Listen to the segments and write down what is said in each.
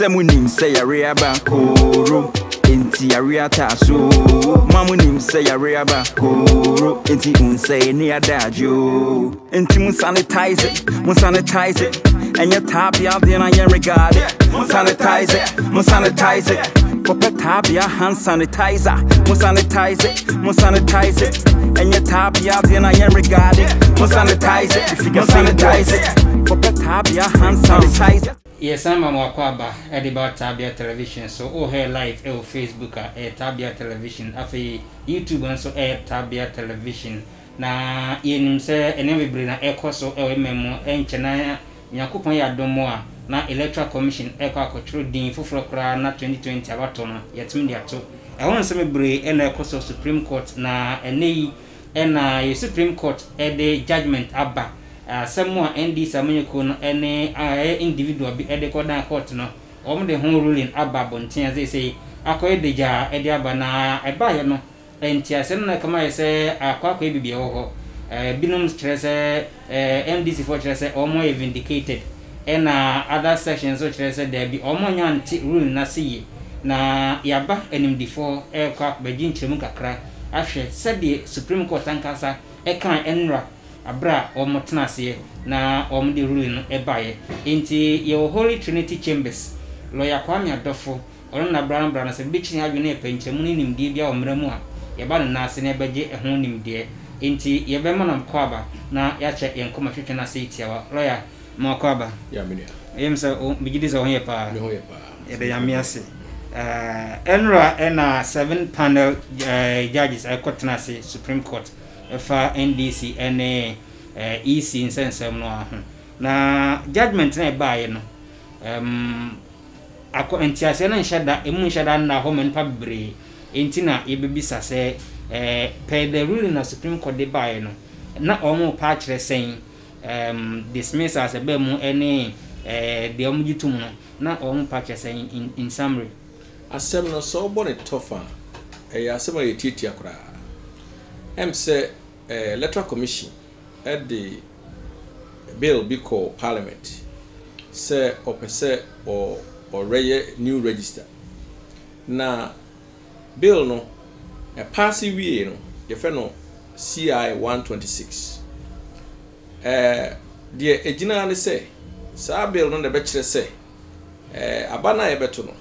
Semunim say a reaba koro. Inti ariata so. Mamunim say a reaba koro. Inti unsay ni adagio. Inti mun sanitize it. And your top ya then I am regarded. Mun sanitize it. For top ya hand sanitizer. Mun sanitize it. And your top ya then I am regarded. Mun sanitize it. If you can sanitize it. For top ya hand sanitizer. Yes, I'm Wakwaba, about Tabia Television. So, here live, Facebook, Tabia Television, YouTube, and so Tabia Television. Na yen say enemy bring na ekoso memo enchena nyakopan ya domoa na electoral commission akotro din foforo kra na 2020 abato no yetim dia to won se mebre ena ekoso Supreme Court na eneyi ena Supreme Court de judgment aba asemo ND samanyeko no ene individual bi de kodan court no de ho ruling aba bonten as say akoyedeja de aba na eba ye no enti asem na kama yese akwa bibia ho binum stress MDC for stress omo vindicated and other sections so stress there be omo nyanti rule na see na yaba NMD4 kwa begin chemu kakra ahwe said the Supreme Court ankasa kan enra abra omo tenase na omo the rule no ebaye enti your Holy Trinity Chambers lawyer Kwame Adofo ono na bran na se bichi adwene epenchemu ni nimdie bia omramu a yaba na ase na beje ehon nimdie enti yebema na mkwaba na yache yenkoma hwetwe na seiti awa lawyer mkwaba ya menia yemsa o bigidiza onye pa me hoye pa ebe ya miase enra ena 7 panel judges akotena se Supreme Court fa NDC ene EC insensem no aho na judgment na baaye no ako entiase na nhyada emu nhyada na ho men pa bre enti na yebebisa se per the ruling of Supreme Court de baaye no na omo pa kire sen dismiss as a bemu any the omugitum no na omo pa kire sen in summary asem no so bonnet tofa asem a yetiti akura say electoral commission at the bill be called parliament say opese or new register na bill no a pass we no ye no CI 126 the ejina ne say sa bill no de be kire say abana ye beto no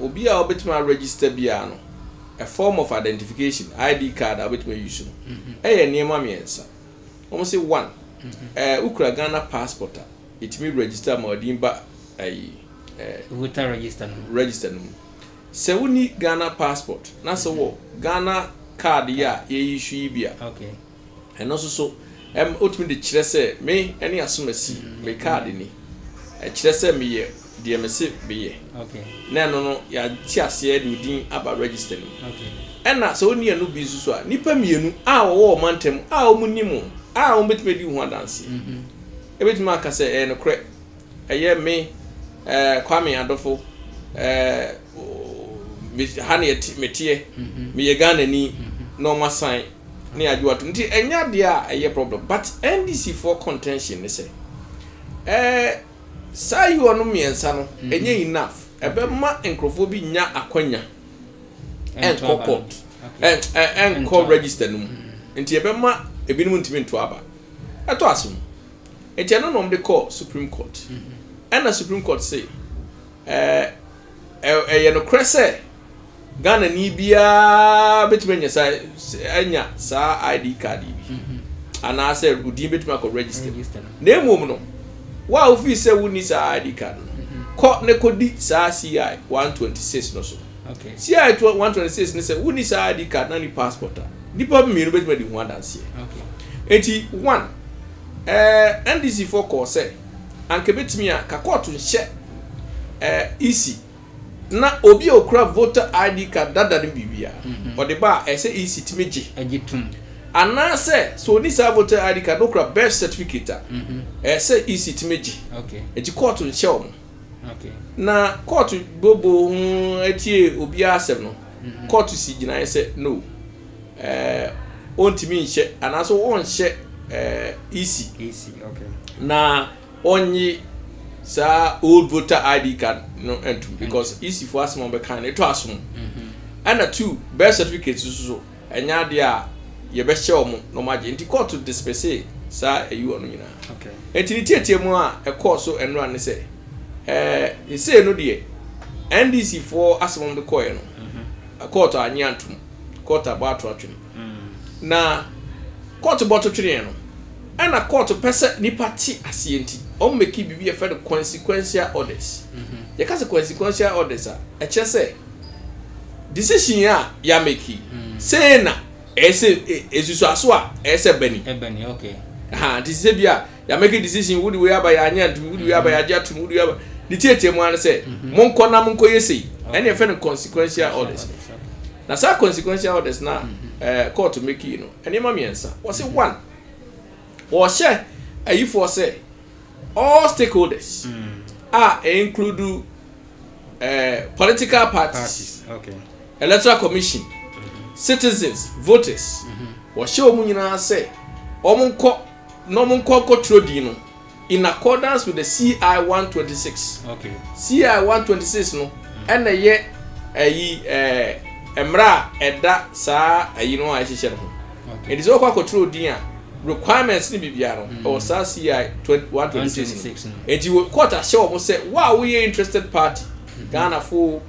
obi a obetima register bia no a form of identification ID card obetima use no niema miensa omo say one ukura Ghana passport it me register ma odimba voter register no se woni Ghana passport na se wo Ghana card ya ye issue bia okay eno so ultimate de kire se me ene asomasi me card ni kire se me ye de me se be ye okay na no ya ti ase de din aba register ni okay ena se woni anu bi susu a nipa mienu a wo mantem a wo munimu a wo betime di ho adanse ebetime aka se no kre eye me Kwame Adofo hani metie me ye Ghana ni no masan ne adwoato nti enya de a problem but NDC for contention ne say say you no miensa no enye enough ebe ma enkrofo bi nya akwanya and court and call register no nti ebe ma ebinim ntimi nto aba eto asum enti no no de call Supreme Court and the Supreme Court say no crese Ghana ni bia betime say anya sa ID card bi ana say udi betime ko register na emom no wa ofi say woni sa ID card ko ne kodi sa CI 126 no so okay CI 126 ne say woni sa ID card na ni passport nipa mi no betime di ho adanse okay enti one NDC for call say anke betimi a ka court nhye EC na obi okura voter ID card dada ne bibia o de ba e say EC timeji agitum ana say so ni sa voter ID card okura birth certificate say EC timeji okay eti court nhye o okay na court bobo etie obi asem no court si gina say no ontimi nhye ana so won nhye EC okay na onyi sa old voter ID card no entum because easy for asem be kan eto asom and two birth certificate so enya de a ye be hye omo no maje nti court to dispense sa eyi onu nyina okay enti ni tietie mu a e court so enro an se e say no de NDC for asem be koye no court anya antum court about atwene na court botto twene no and a court person nipa ti asienti o make bibi e the consequential orders you can say consequential orders a che say decision ya make say na esusu aso a ese bani okay this is bia ya make decision would we aba ya anya would we aba ya jatum would we aba the tietie mu an say monko na monko yesi and e the consequential orders na sa consequential orders na court make you know and ma miensa was it one or share a for say all stakeholders include political parties, okay, electoral commission, citizens, voters. Or show munina say no control in accordance with the CI 126. Okay. CI 126 no and a year emra eda sa you know I share. It is all control dia requirements ni bibiaro or sa CI 126. And you court a show say wow we are interested party Ghana for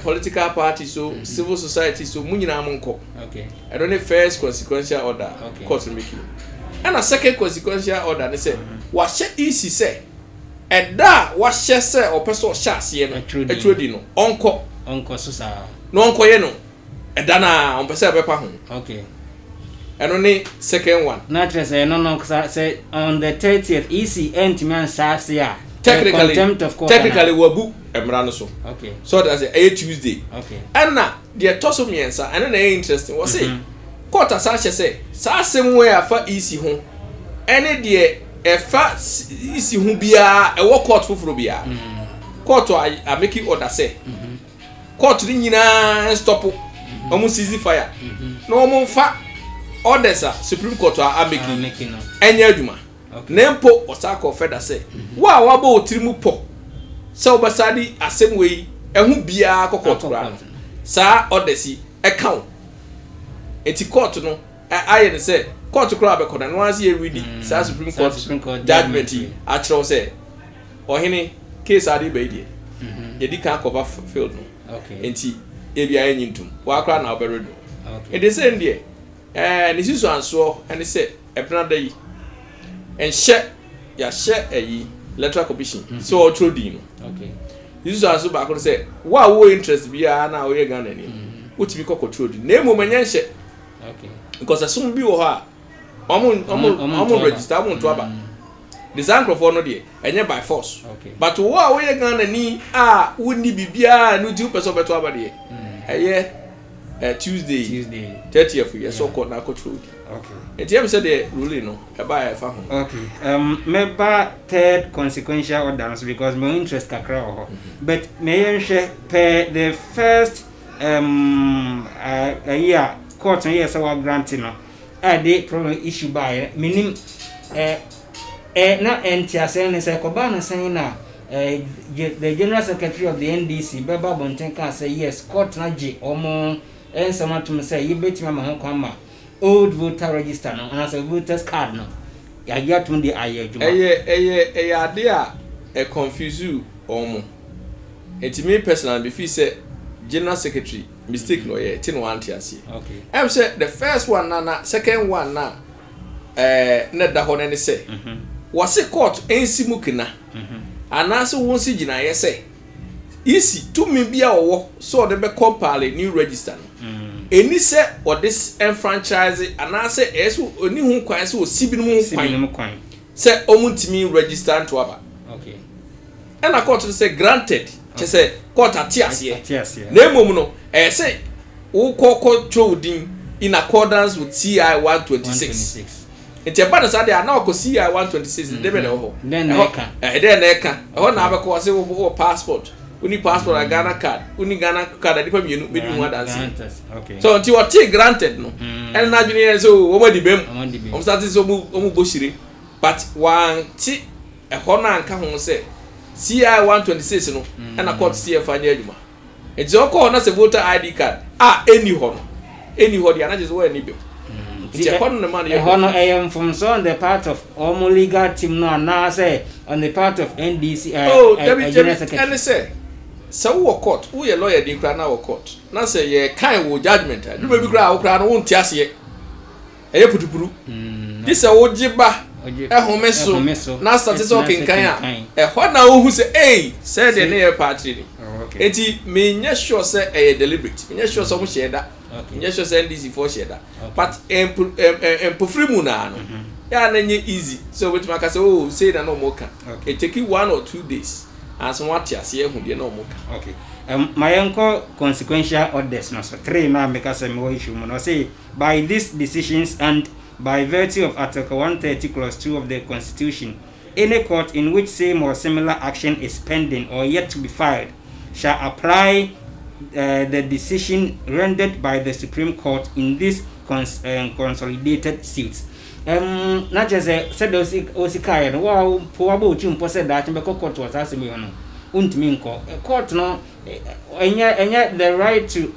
political parties so civil society so munyina monko. Okay. I don't know first consequential order court make you. And a second consequential order they say what share easy say eda what share say or person share say no etrodi no onko so sa no onko ye no eda na on person bepa ho. Okay. And only second one. Naturally, say no, say on the 30th, EC Ntman Sasia. Technically, we book Emrano so. Okay. So that's a Tuesday. Okay. And now, the Tosso Miensa, and then interesting was say, Court Sasha say, Sassem where for EC home. Any dear, a fat EC who be a walk court for Frobia. Court I make it order say. Court Ringina stop almost easy fire. No more fat. Orders Supreme Court are making any adjuma. Nempo Osako Feda say, wow, wabo trimu po. So basadi a same way, and who be a court. Sa Odyssey account. Eti court no, I say, court to club and once year reading, Sa Supreme Court judgment. Actual say, or any case are the baby. You can't cover field no. Okay. Enti, if you are in to walk around our burial. It is in there. And this is one so and they say every day and share a electoral commission so true deal. Okay. This is also back to say what we interest be now we Ghana ni what we call control name woman share. Okay. Because as soon be her omo register omo to aba the zank for no dey enye by force. Okay. But what we Ghana ni woni bibia no 2% beto aba dey Tuesday 30th year so called na control. Okay. And you said the ruling no about fa ho. Okay. Member third consequential orders because my interest kakra ho. But may share per the first year court year so granting no. They problem issue by meaning na NTS say ko ba na say na the general secretary of the NDC Baba Bontenka say yes court na je omo and someone to say you bet my man old voter register no and as a voter's card no ya get to the aye juma ade confuse you omo enti me personal be feel say general secretary mistake no ye tin one tiase. Okay. Em say the first one na second one na na da ho ne say was a court ensimukina anaso won si gina ye say easy to me bia owo so de be compile new register no eni se or this enfranchise anase eso oni hu kwan se o sibi no mu kwan se omuntimi register to aba. Okay. And a court say granted che say court atiase na emom no say wo kokko trudin in accordance with CI 126. It's a bad side na ko CI 126 de be na ho then na eka ho na be ko say wo passport uni passport a Ghana card uni Ghana card adipa mienu be di one dance. Okay. So until what take granted no and na junior so wo ma di bem o start so mu boshire but one ti e ho na nka ho say CI 126 no and a court CF adwuma it's all na se voter ID card any ho the na just where ni bi I am from so on the part of Omo legal team no na say on the part of NDC and say so wo court who your lawyer dey kra na wo court na say ye kan wo judgment do be kra wo kra no won tiase eye putupuru this wo giba ehome so na statistical kinkan ho na wo hu say say the na party ni enti me nya sure say deliberate me nya sure so mo share da nya sure say NDC for share da but empofri mu na no ya na nye easy so wetin maka say say na no mo kan it take 1 or 2 days as what you see hu de na mo kan okay my uncle consequential orders no so 3 na make us me issue mo no say by these decisions and by virtue of Article 130 Clause 2 of the Constitution, any court in which same or similar action is pending or yet to be filed shall apply the decision rendered by the Supreme Court in these consolidated suits. Not just said those Osikai, wow, poor Jimpo said that court was asking me on Untminko. Court no, and yet the right to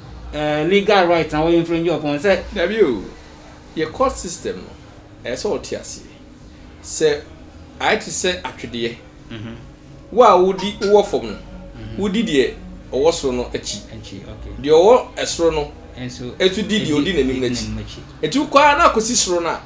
legal rights and infringe upon said, have you? Your court system no so tiasi say I to say atwede wa wudi wo fom no wudi de owo so no achi okay de owo esro no enso etu di de odi nanim nachi etu kwa na akosi sro na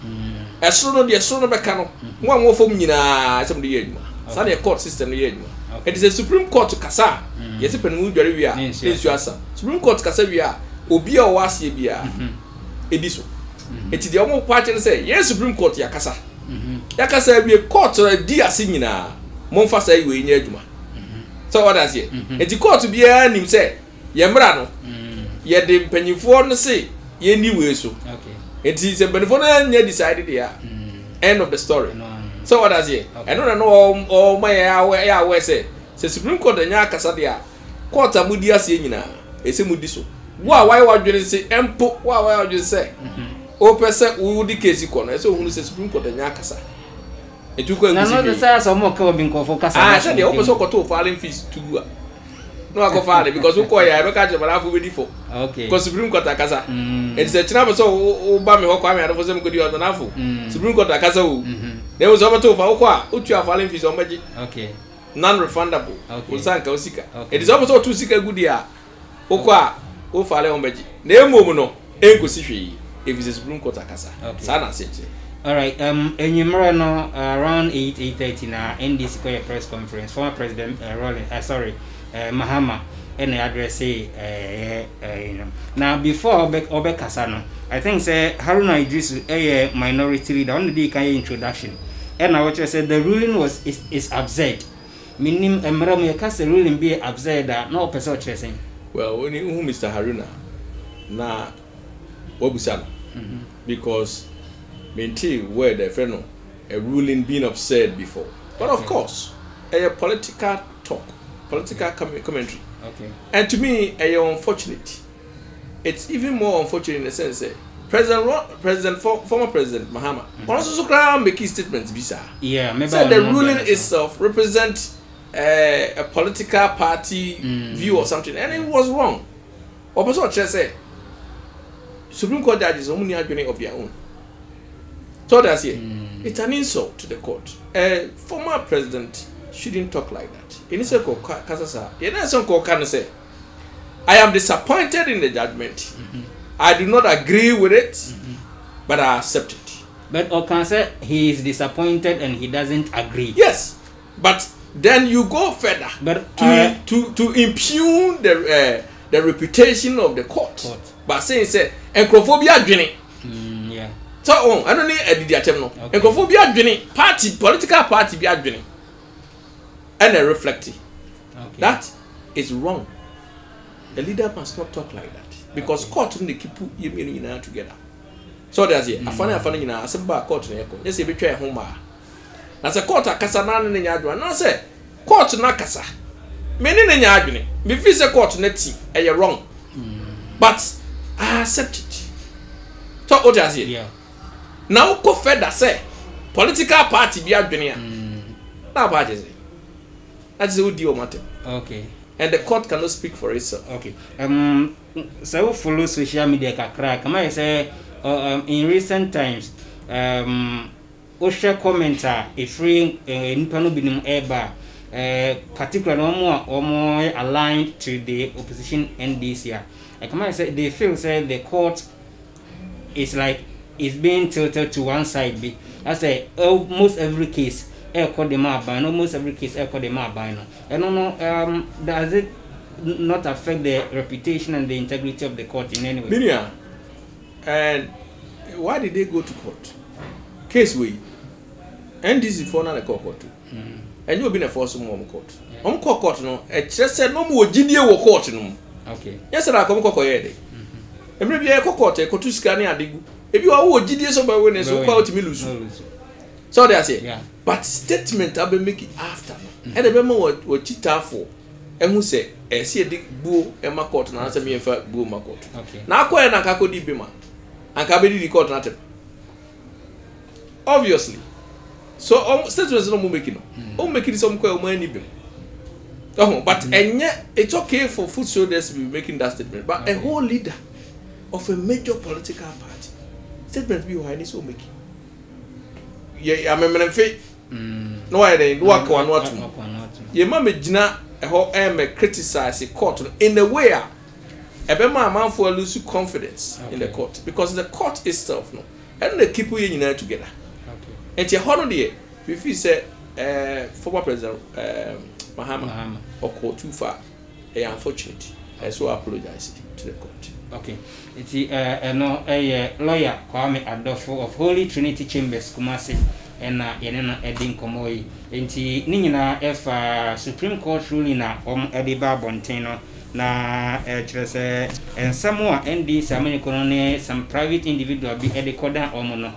esro no de esro no beka no wo fom nyina asem de yaduma sa the court system no yaduma it is a Supreme Court kasa yes penu dware wi a ensu asa Supreme Court kasa wi a obi a o asie bia ediso eti de omo kwache say yes Supreme Court yakasa yakasa bi court di ase nyina monfa say we nya adwuma so what does here eti court bia nim say ye mra no ye de mpanyifo no say ye ni we so eti se mpanyifo no nya decide there end of the story so what does here I don't know all my ya we say Supreme Court nya akasa there court amudi ase nyina ese mudi so why wadwene say empo why wadwene say o pese udi case kono so hunu se Supreme Court nya kasa etuko na no say so mo ka obi nkofo kasa say dey o pese ko to filing fees to go no I go file because who call ya be ka je bala fu be for okay because Supreme Court akasa it say china so o ba me ho kwa me adofo se mko di o na fu Supreme Court akasa o dey o so ba to fa o kwa o tu filing fees o maji okay non refundable o sanka o sika it is almost to sika gudi a o kwa o file o maji na emom no enkosi hwe if it's a Supreme Court akasa sana seche all right enyimre no around 8:30 na NDC ko press conference former president Mahama and address you know now before obe kasa no I think say Haruna Idris a minority leader on the kind introduction and I what you said the ruling is absurd meaning emra mu kasa ruling be absurd no person chasing well when who Mr. Haruna na wabusano because maintain where the friend a ruling being absurd before but of course a political talk political commentary and to me unfortunate it's even more unfortunate in the sense that former president Mahama also make statements bisa said the ruling itself represent a political party view or something and it was wrong or person say Supreme Court judges only adjoining of their own. So that's here. It's an insult to the court. A former president shouldn't talk like that. In this case, I am disappointed in the judgment. I do not agree with it, but I accept it. But Okanse, he is disappointed and he doesn't agree. Yes, but then you go further to impugn the reputation of the court. But saying say encophobia dwene yeah so I don't need a atem no encophobia dwene party political party bi adwene and a reflecting that is wrong. A leader must not talk like that because court no keep you together so that's it afana nyina aseba court na yeko yes e betwa e homa na se court akasa na ne nya adwene na se court na akasa me ne nya adwene me fi se court na ti e wrong but I accept it. So what does it? Yeah. Now go further say political party be adwene a. Na ba je say. That is what you matter. Okay. And the court cannot speak for itself. Okay. So follow social media kakra. Come I say in recent times Osha commenter a free nipa no binom eba particularly omo aligned to the opposition NDC. Come I say they feel say the court is like it's being tilted to one side. I say almost every case almost every case no. I don't know does it not affect the reputation and the integrity of the court in any way? Minia, and why did they go to court? Case way NDC for na the court too. And you been a force mom court. Court no just said no more GDA wo court no. Okay. Yes sir, come kokoye every be court e kotu sika ne adegu ebi wa wo GDA so ba we so kwa ultimate lose. So they say yeah. But statement I be make it after and the member what chita for and who say see a buo e ma court na answer me fa buo ma court. Okay. Na akwa na ka kodi be ma and ka be di court na tem. Obviously. So statements no making no. Making some kwa o any be. But it's okay for foot soldiers to be making that statement. But a whole leader of a major political party statement be why so making. Yeah, I remember faith. No, I didn't work on what you mamma Gina a criticize the court in a way a man for lose confidence in the court because the court itself no and the keep you together. Okay. And your holiday, if you say former president Mahama or court too far, unfortunate. I so apologize to the court. Okay. It's no a lawyer Kwame Adolfo of Holy Trinity Chambers Kumasi and yenena edin komoi enti ni nyina efa Supreme Court ruling na ediba bonteno na chese ensamo a ndi samani kono ne some private individual bi edikoda omo no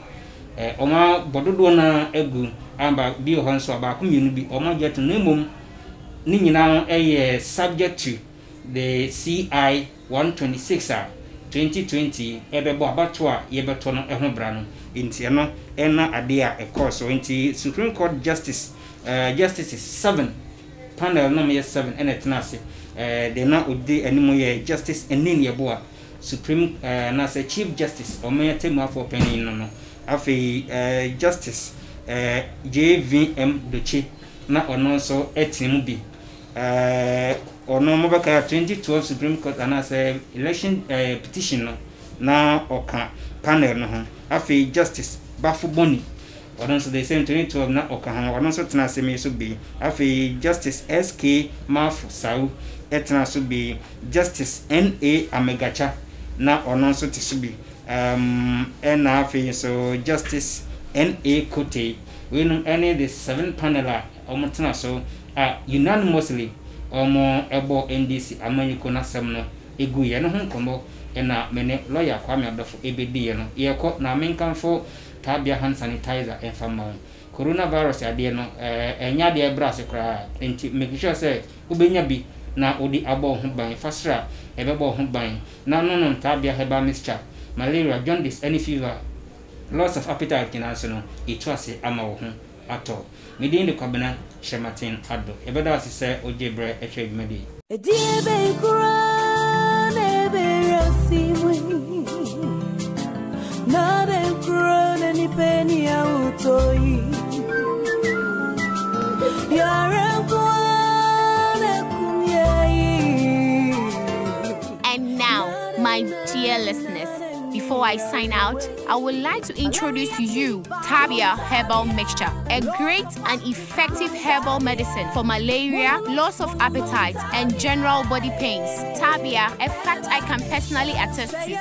oma bododo na egu amba bi honso aba ko mienu bi oma jeto na mom ni nyina subject to the CI 126 2020 ebebo abato a yebeto no eho bra no inti no ena ade a course so inti Supreme Court Justice Justices 7 panel no me 7 ena tenase de na odi animo ye Justice enin yeboa Supreme na say Chief Justice o me temu afọ penin no afi Justice JVM Doche na ono so etimu bi ono mobaka 2012 Supreme Court and as election petition no na oka panel no ho afi Justice Bafu Boni ono so the same 2012 na oka ho ono so tena se me so bi afi Justice SK Mafu Sau etena so bi Justice NA Amegacha na ono so te so bi and afi so Justice NA Kote we know any the 7 panel omotena so unanimously omo ebo NDC amanyiko na sem no egu ye no honkomo na mene lawyer Kwame Adolfo ebedi ye no ye ko na menkanfo tabia hand sanitizer enfama coronavirus ade no enya de brase kra enti make sure say ubenya bi na odi abo ho ban fasra ebebo ho ban na no tabia heba mixture malaria jaundice any fever loss of appetite kinase no etwase ama wo ho ato medin de kwabena Shematin Ado ebeda asise ojebre etwe medi ediebe kura nebe rasimwe na be kura ni peni ya utoi yara kwana kumyai. And now my dear listeners, before I sign out, I would like to introduce to you Tabia Herbal Mixture, a great and effective herbal medicine for malaria, loss of appetite, and general body pains. Tabia, a fact I can personally attest to.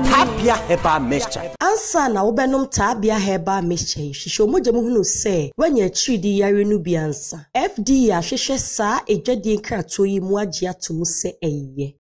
Tabia Herbal Mixture. Ansa na wobenom Tabia Herbal Mixture. Shisho moja muhunu se wenye chidi yari nubi ansa. FDA ahwehwe saa ejwadie nkratoyi mu agye atom se eye.